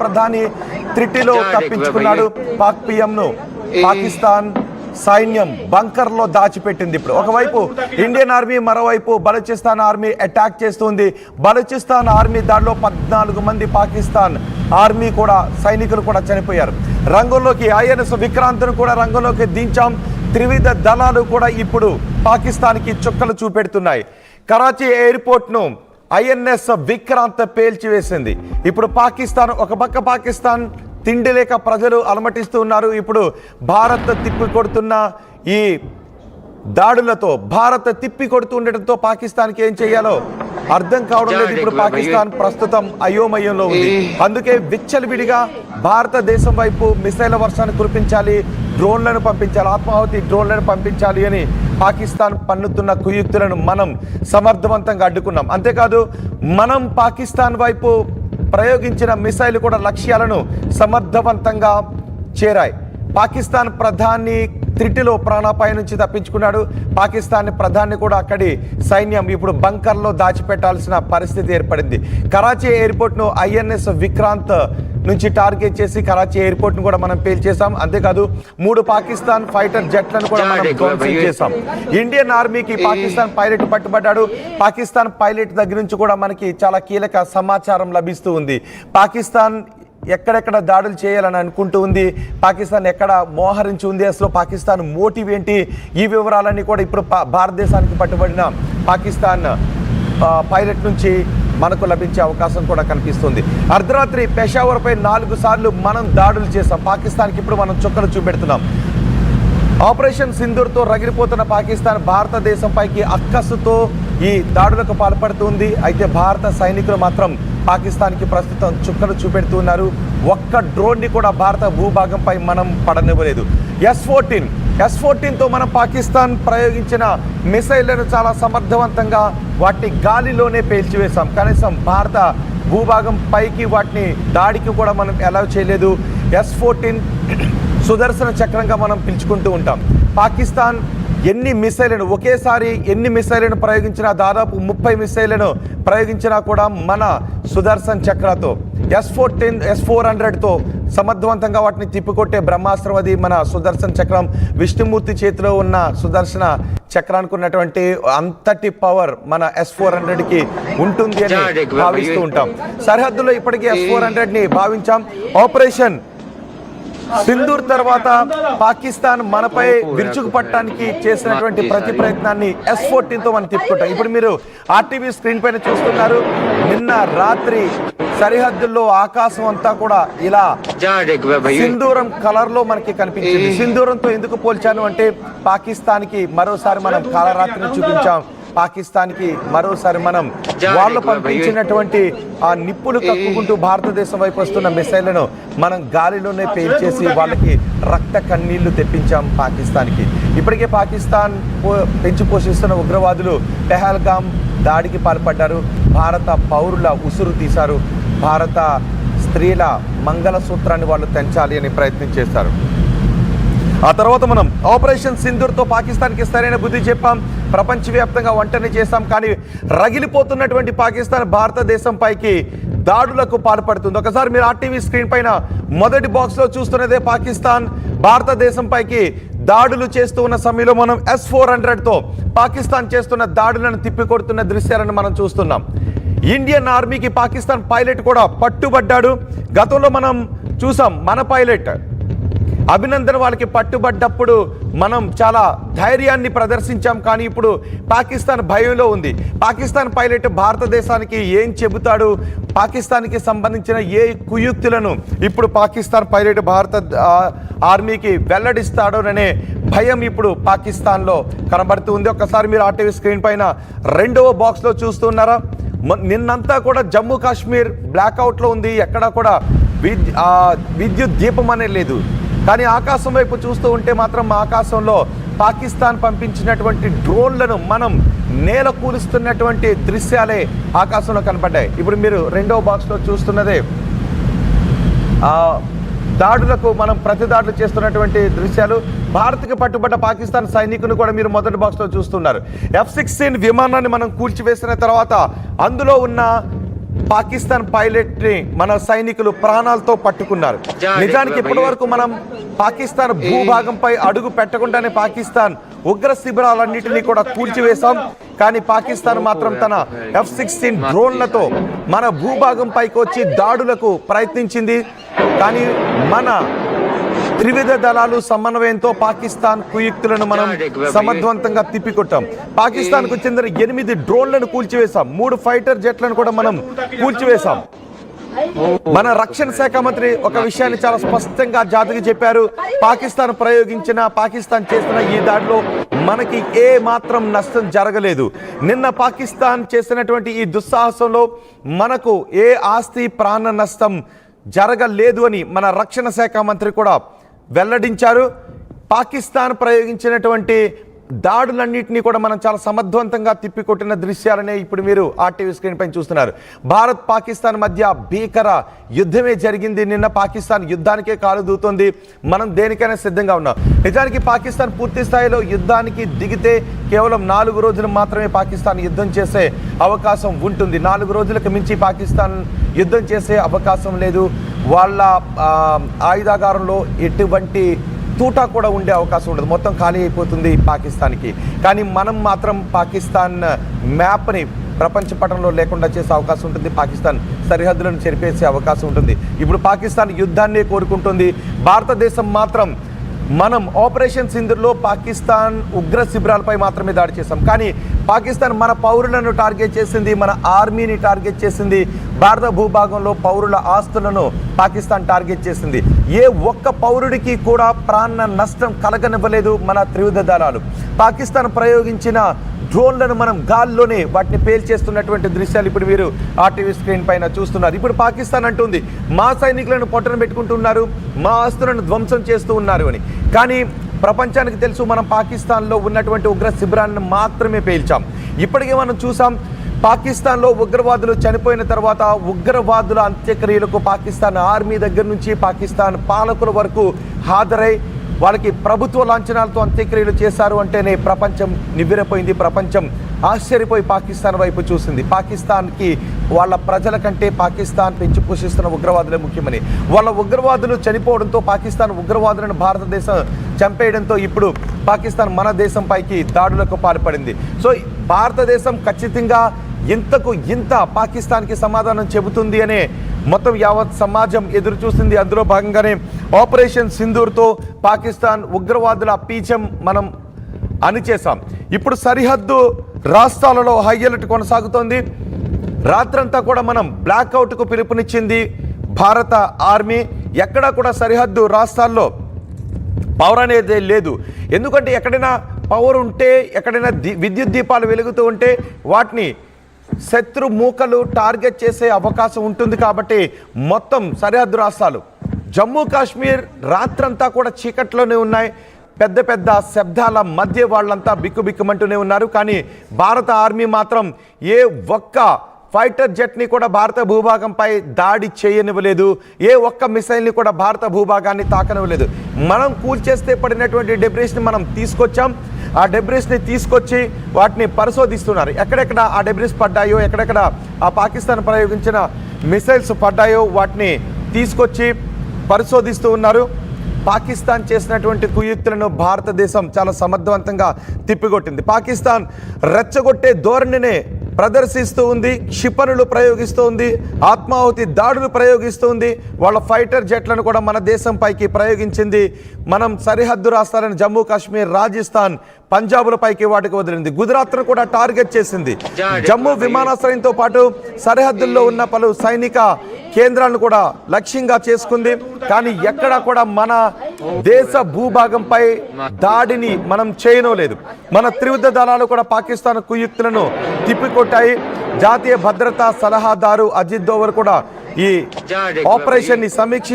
ప్రధాని త్రిటిలో తప్పించుకున్నాడు. పాక్ పిఎంను పాకిస్తాన్ సైన్యం బంకర్ లో దాచిపెట్టింది. ఇప్పుడు ఒకవైపు ఇండియన్ ఆర్మీ, మరోవైపు బలూచిస్తాన్ ఆర్మీ అటాక్ చేస్తుంది. బలూచిస్తాన్ ఆర్మీ దాడిలో 14 మంది పాకిస్తాన్ ఆర్మీ కూడా సైనికులు కూడా చనిపోయారు. రంగంలోకి ఐఎన్ఎస్ విక్రాంత్ను కూడా రంగంలోకి దించాం. త్రివిధ దళాలు కూడా ఇప్పుడు పాకిస్తాన్కి చుక్కలు చూపెడుతున్నాయి. కరాచీ ఎయిర్పోర్ట్ ను ఐఎన్ఎస్ విక్రాంత్ పేల్చివేసింది. ఇప్పుడు పాకిస్తాన్, ఒక పక్క పాకిస్తాన్ తిండి లేక ప్రజలు అలమటిస్తూ ఉన్నారు. ఇప్పుడు భారత్ తిప్పి కొడుతున్న ఈ దాడులతో, భారత్ తిప్పి కొడుతూ ఉండటంతో పాకిస్తాన్కి ఏం చేయాలో అర్థం కావడం లేదు. ఇప్పుడు పాకిస్తాన్ ప్రస్తుతం అయోమయంలో ఉంది. అందుకే విచ్చలవిడిగా భారతదేశం వైపు మిసైల్ వర్షాన్ని కురిపించాలి, డ్రోన్లను పంపించాలి, ఆత్మాహుతి డ్రోన్లను పంపించాలి అని పాకిస్తాన్ పన్నుతున్న కుయుక్తులను మనం సమర్థవంతంగా అడ్డుకున్నాం. అంతేకాదు మనం పాకిస్తాన్ వైపు ప్రయోగించిన మిసైల్ కూడా లక్ష్యాలను సమర్థవంతంగా చేరాయి. పాకిస్తాన్ ప్రధాని త్రిటిలో ప్రాణాపాయం నుంచి తప్పించుకున్నాడు. పాకిస్తాన్ ప్రధాని కూడా అక్కడి సైన్యం ఇప్పుడు బంకర్లో దాచిపెట్టాల్సిన పరిస్థితి ఏర్పడింది. కరాచీ ఎయిర్పోర్ట్ను ఐఎన్ఎస్ విక్రాంత్ నుంచి టార్గెట్ చేసి కరాచీ ఎయిర్పోర్ట్ను కూడా మనం పేల్చేసాం. అంతేకాదు 3 పాకిస్తాన్ ఫైటర్ జెట్లను కూడా మనం ధ్వంసం చేశాం. ఇండియన్ ఆర్మీకి పాకిస్తాన్ పైలట్ పట్టుబడ్డాడు. పాకిస్తాన్ పైలట్ దగ్గర నుంచి కూడా మనకి చాలా కీలక సమాచారం లభిస్తూ ఉంది. పాకిస్తాన్ ఎక్కడెక్కడ దాడులు చేయాలని అనుకుంటూ ఉంది, పాకిస్తాన్ ఎక్కడ మోహరించి ఉంది, అసలు పాకిస్తాన్ మోటివ్ ఏంటి, ఈ వివరాలన్నీ కూడా ఇప్పుడు భారతదేశానికి పట్టుబడిన పాకిస్తాన్ పైలట్ నుంచి మనకు లభించే అవకాశం కూడా కనిపిస్తుంది. అర్ధరాత్రి పెషావర్పై 4 సార్లు మనం దాడులు చేసాం. పాకిస్తాన్కి ఇప్పుడు మనం చుక్కలు చూపెడుతున్నాం. ఆపరేషన్ సింధూర్తో రగిలిపోతున్న పాకిస్తాన్ భారతదేశంపైకి అక్కసుతో ఈ దాడులకు పాల్పడుతుంది. అయితే భారత సైనికులు మాత్రం పాకిస్తాన్కి ప్రస్తుతం చుక్కలు చూపెడుతున్నారు. ఒక్క డ్రోన్ని కూడా భారత భూభాగంపై మనం పడనివ్వలేదు. S-14తో మనం పాకిస్తాన్ ప్రయోగించిన మిసైళ్లను చాలా సమర్థవంతంగా వాటిని గాలిలోనే పేల్చివేశాం. కనీసం భారత భూభాగం పైకి వాటిని దాడికి కూడా మనం అలౌ చేయలేదు. S-14 సుదర్శన చక్రంగా మనం పిలుచుకుంటూ ఉంటాం. పాకిస్తాన్ ఎన్ని మిసైళ్లను ఒకేసారి ఎన్ని మిసైళ్లను ప్రయోగించినా, దాదాపు 30 మిసైళ్లను ప్రయోగించినా కూడా మన సుదర్శన్ చక్రతో S-400తో సమర్థవంతంగా వాటిని తిప్పికొట్టే బ్రహ్మాస్త్రం అది మన సుదర్శన్ చక్రం. విష్ణుమూర్తి చేతిలో ఉన్న సుదర్శన చక్రానికి ఉన్నటువంటి అంతటి పవర్ మన S-400కి ఉంటుంది అని భావిస్తూ ఉంటాం. సరిహద్దులో ఇప్పటికీ S-400ని భావించాం. ఆపరేషన్ సింధూర్ తర్వాత పాకిస్తాన్ మనపై విరుచుకుపట్టడానికి చేసినటువంటి ప్రతి ప్రయత్నాన్ని S-14తో మనం తిప్పుకుంటాం. ఇప్పుడు మీరు RTV స్క్రీన్ పైన చూస్తున్నారు. నిన్న రాత్రి సరిహద్దుల్లో ఆకాశం అంతా కూడా ఇలా సింధూరం కలర్ లో మనకి కనిపించింది. సింధూరంతో ఎందుకు పోల్చాను అంటే పాకిస్తాన్కి మరోసారి మనం కాలరాత్రిని చూపించాం. పాకిస్తాన్కి మరోసారి మనం వాళ్ళు పంపించినటువంటి ఆ నిప్పులు కక్కుకుంటూ భారతదేశం వైపు వస్తున్న మిసైళ్లను మనం గాలిలోనే పేల్చేసి వాళ్ళకి రక్త కన్నీళ్లు తెప్పించాం పాకిస్తాన్కి. ఇప్పటికే పాకిస్తాన్ పెంచి పోషిస్తున్న ఉగ్రవాదులు పెహల్గాం దాడికి పాల్పడ్డారు. భారత పౌరుల ఉసురు తీశారు. భారత స్త్రీల మంగళసూత్రాన్ని వాళ్ళు తెంచాలి అని ప్రయత్నం చేశారు. ఆ తర్వాత మనం ఆపరేషన్ సింధూర్తో పాకిస్తాన్కి సరైన బుద్ధి చెప్పాం. ప్రపంచవ్యాప్తంగా వంటని చేశాం. కానీ రగిలిపోతున్నటువంటి పాకిస్తాన్ భారతదేశం పైకి దాడులకు పాల్పడుతుంది. ఒకసారి మీరు RTV స్క్రీన్ పైన మొదటి బాక్స్లో చూస్తున్నదే పాకిస్తాన్ భారతదేశం పైకి దాడులు చేస్తూ ఉన్న సమయంలో మనం S-400తో పాకిస్తాన్ చేస్తున్న దాడులను తిప్పికొడుతున్న దృశ్యాలను మనం చూస్తున్నాం. ఇండియన్ ఆర్మీకి పాకిస్తాన్ పైలట్ కూడా పట్టుబడ్డాడు. గతంలో మనం చూసాం మన పైలట్ అభినందన్ వాళ్ళకి పట్టుబడ్డప్పుడు మనం చాలా ధైర్యాన్ని ప్రదర్శించాం. కానీ ఇప్పుడు పాకిస్తాన్ భయంలో ఉంది. పాకిస్తాన్ పైలట్ భారతదేశానికి ఏం చెబుతాడు, పాకిస్తాన్కి సంబంధించిన ఏ కుయుక్తులను ఇప్పుడు పాకిస్తాన్ పైలట్ భారత ఆర్మీకి వెల్లడిస్తాడోననే భయం ఇప్పుడు పాకిస్తాన్లో కనబడుతూ ఉంది. ఒక్కసారి మీరు RTV స్క్రీన్ పైన 2వ బాక్స్లో చూస్తున్నారా? నిన్నంతా కూడా జమ్మూ కాశ్మీర్ బ్లాక్అవుట్లో ఉంది. ఎక్కడా కూడా విద్యుత్ దీపం అనే లేదు. కానీ ఆకాశం వైపు చూస్తూ ఉంటే మాత్రం ఆకాశంలో పాకిస్తాన్ పంపించినటువంటి డ్రోన్లను మనం నేల కూలుస్తున్నటువంటి దృశ్యాలే ఆకాశంలో కనపడ్డాయి. ఇప్పుడు మీరు 2వ బాక్స్లో చూస్తున్నదే దాడులకు మనం ప్రతిదాడులు చేస్తున్నటువంటి దృశ్యాలు. భారత్కి పట్టుబడ్డ పాకిస్తాన్ సైనికులు కూడా మీరు మొదటి బాక్స్లో చూస్తున్నారు. F-16 విమానాన్ని మనం కూల్చివేసిన తర్వాత అందులో ఉన్న పాకిస్తాన్ పైలట్ ని మన సైనికులు ప్రాణాలతో పట్టుకున్నారు. నిజానికి ఇప్పటి వరకు మనం పాకిస్తాన్ భూభాగంపై అడుగు పెట్టకుండానే పాకిస్తాన్ ఉగ్ర శిబిరాలన్నింటినీ కూడా కూల్చివేశాం. కానీ పాకిస్తాన్ మాత్రం తన F-16 డ్రోన్లతో మన భూభాగం పైకి వచ్చి దాడులకు ప్రయత్నించింది. కానీ మన త్రివిధ దళాలు సమన్వయంతో పాకిస్తాన్ కుయుక్తులను మనం సమర్థవంతంగా తిప్పికొట్టాం. పాకిస్తాన్ కు చెందిన 8 డ్రోన్లను కూల్చివేశాం. 3 ఫైటర్ జెట్లను కూడా మనం కూల్చివేశాం. మన రక్షణ శాఖ మంత్రి ఒక విషయాన్ని చాలా స్పష్టంగా జాతికి చెప్పారు. పాకిస్తాన్ చేసిన ఈ దాడిలో మనకి ఏ మాత్రం నష్టం జరగలేదు. నిన్న పాకిస్తాన్ చేసినటువంటి ఈ దుస్సాహసంలో మనకు ఏ ఆస్తి ప్రాణ నష్టం జరగలేదు అని మన రక్షణ శాఖ మంత్రి కూడా వెల్లడించారు. పాకిస్తాన్ ప్రయోగించినటువంటి దాడులన్నింటినీ కూడా మనం చాలా సమర్థవంతంగా తిప్పికొట్టిన దృశ్యాలనే ఇప్పుడు మీరు RTV స్క్రీన్ పైన చూస్తున్నారు. భారత్ పాకిస్తాన్ మధ్య భీకర యుద్ధమే జరిగింది. నిన్న పాకిస్తాన్ యుద్ధానికే కాలు దూతుంది. మనం దేనికైనా సిద్ధంగా ఉన్నాం. నిజానికి పాకిస్తాన్ పూర్తి స్థాయిలో యుద్ధానికి దిగితే కేవలం 4 రోజులు మాత్రమే పాకిస్తాన్ యుద్ధం చేసే అవకాశం ఉంటుంది. 4 రోజులకు మించి పాకిస్తాన్ యుద్ధం చేసే అవకాశం లేదు. వాళ్ళ ఆయుధాగారంలో ఎటువంటి తూటా కూడా ఉండే అవకాశం ఉండదు. మొత్తం ఖాళీ అయిపోతుంది పాకిస్తాన్కి. కానీ మనం మాత్రం పాకిస్తాన్ మ్యాప్ని ప్రపంచ పటంలో లేకుండా చేసే అవకాశం ఉంటుంది. పాకిస్తాన్ సరిహద్దులను చెరిపేసే అవకాశం ఉంటుంది. ఇప్పుడు పాకిస్తాన్ యుద్ధాన్ని కోరుకుంటుంది. భారతదేశం మాత్రం మనం ఆపరేషన్ సింధూర్లో పాకిస్తాన్ ఉగ్ర శిబిరాలపై మాత్రమే దాడి చేశాం. కానీ పాకిస్తాన్ మన పౌరులను టార్గెట్ చేసింది, మన ఆర్మీని టార్గెట్ చేసింది. భారత భూభాగంలో పౌరుల ఆస్తులను పాకిస్తాన్ టార్గెట్ చేసింది. ఏ ఒక్క పౌరుడికి కూడా ప్రాణ నష్టం కలగనివ్వలేదు మన త్రివిధ దళాలు. పాకిస్తాన్ ప్రయోగించిన డ్రోన్లను మనం గాల్లోనే వాటిని పేల్చేస్తున్నటువంటి దృశ్యాలు ఇప్పుడు మీరు RTV స్క్రీన్ పైన చూస్తున్నారు. ఇప్పుడు పాకిస్తాన్ అంటుంది మా సైనికులను పొట్టన పెట్టుకుంటున్నారు, మా ఆస్తులను ధ్వంసం చేస్తూ ఉన్నారు అని. కానీ ప్రపంచానికి తెలుసు మనం పాకిస్తాన్లో ఉన్నటువంటి ఉగ్ర శిబిరాలను మాత్రమే పేల్చాం. ఇప్పటికే మనం చూసాం పాకిస్తాన్లో ఉగ్రవాదులు చనిపోయిన తర్వాత ఉగ్రవాదుల అంత్యక్రియలకు పాకిస్తాన్ ఆర్మీ దగ్గర నుంచి పాకిస్తాన్ పాలకుల వరకు హాజరై వాళ్ళకి ప్రభుత్వ లాంఛనాలతో అంత్యక్రియలు చేశారు అంటేనే ప్రపంచం నివ్వెరపోయింది. ప్రపంచం ఆశ్చర్యపోయి పాకిస్తాన్ వైపు చూసింది. పాకిస్తాన్కి వాళ్ళ ప్రజల కంటే పాకిస్తాన్ పెంచి పోషిస్తున్న ఉగ్రవాదులే ముఖ్యమని. వాళ్ళ ఉగ్రవాదులు చనిపోవడంతో పాకిస్తాన్ ఉగ్రవాదులను భారతదేశం చంపేయడంతో ఇప్పుడు పాకిస్తాన్ మన దేశం పైకి దాడులకు పాల్పడింది. సో భారతదేశం ఖచ్చితంగా ఇంతకు ఇంత పాకిస్తాన్కి సమాధానం చెబుతుంది అనే మొత్తం యావత్ సమాజం ఎదురు చూస్తుంది. అందులో భాగంగానే ఆపరేషన్ సింధూర్తో పాకిస్తాన్ ఉగ్రవాదుల పీచం మనం అణిచేశాం. ఇప్పుడు సరిహద్దు రాష్ట్రాలలో హై అలర్ట్ కొనసాగుతోంది. రాత్రంతా కూడా మనం బ్లాక్అవుట్కు పిలుపునిచ్చింది భారత ఆర్మీ. ఎక్కడా కూడా సరిహద్దు రాష్ట్రాల్లో పవర్ అనేది లేదు. ఎందుకంటే ఎక్కడైనా పవర్ ఉంటే, ఎక్కడైనా విద్యుత్ దీపాలు వెలుగుతూ ఉంటే వాటిని శత్రు మూకలు టార్గెట్ చేసే అవకాశం ఉంటుంది. కాబట్టి మొత్తం సరిహద్దు రాష్ట్రాలు జమ్మూ కాశ్మీర్ రాత్రంతా కూడా చీకట్లోనే ఉన్నాయి. పెద్ద పెద్ద శబ్దాల మధ్య వాళ్ళంతా బిక్కుబిక్కుమంటూనే ఉన్నారు. కానీ భారత ఆర్మీ మాత్రం ఏ ఒక్క ఫైటర్ జెట్ని కూడా భారత భూభాగంపై దాడి చేయనివ్వలేదు. ఏ ఒక్క మిసైల్ని కూడా భారత భూభాగాన్ని తాకనివ్వలేదు. మనం కూల్చేస్తే పడినటువంటి డెబ్రీస్ని మనం తీసుకొచ్చాం. ఆ డెబ్రీస్ని తీసుకొచ్చి వాటిని పరిశోధిస్తున్నారు. ఎక్కడెక్కడ ఆ డెబ్రీస్ పడ్డాయో, ఎక్కడెక్కడ ఆ పాకిస్తాన్ ప్రయోగించిన మిసైల్స్ పడ్డాయో వాటిని తీసుకొచ్చి పరిశోధిస్తూ ఉన్నారు. పాకిస్తాన్ చేసినటువంటి కుయుక్తులను భారతదేశం చాలా సమర్థవంతంగా తిప్పికొట్టింది. పాకిస్తాన్ రెచ్చగొట్టే ధోరణినే ప్రదర్శిస్తూ ఉంది. క్షిపణులు ప్రయోగిస్తూ ఉంది, ఆత్మాహుతి దాడులు ప్రయోగిస్తూ ఉంది. వాళ్ళ ఫైటర్ జెట్లను కూడా మన దేశం పైకి ప్రయోగించింది. మనం సరిహద్దు రాష్ట్రాలను జమ్మూ కాశ్మీర్, రాజస్థాన్, పంజాబుల పైకి వాటికి వదిలింది. గుజరాత్ను కూడా టార్గెట్ చేసింది. జమ్మూ విమానాశ్రయంతో పాటు సరిహద్దుల్లో ఉన్న పలు సైనిక కేంద్రాలను కూడా లక్ష్యంగా చేసుకుంది. కానీ ఎక్కడా కూడా మన దేశ భూభాగంపై దాడిని మనం చేయనోలేదు. మన త్రివిధ దళాలు కూడా పాకిస్తాన్ కుయుక్తులను తిప్పికొట్టాయి. జాతీయ భద్రతా సలహాదారు అజిత్ దోవల్ కూడా ఈ ఆపరేషన్ ని సమీక్ష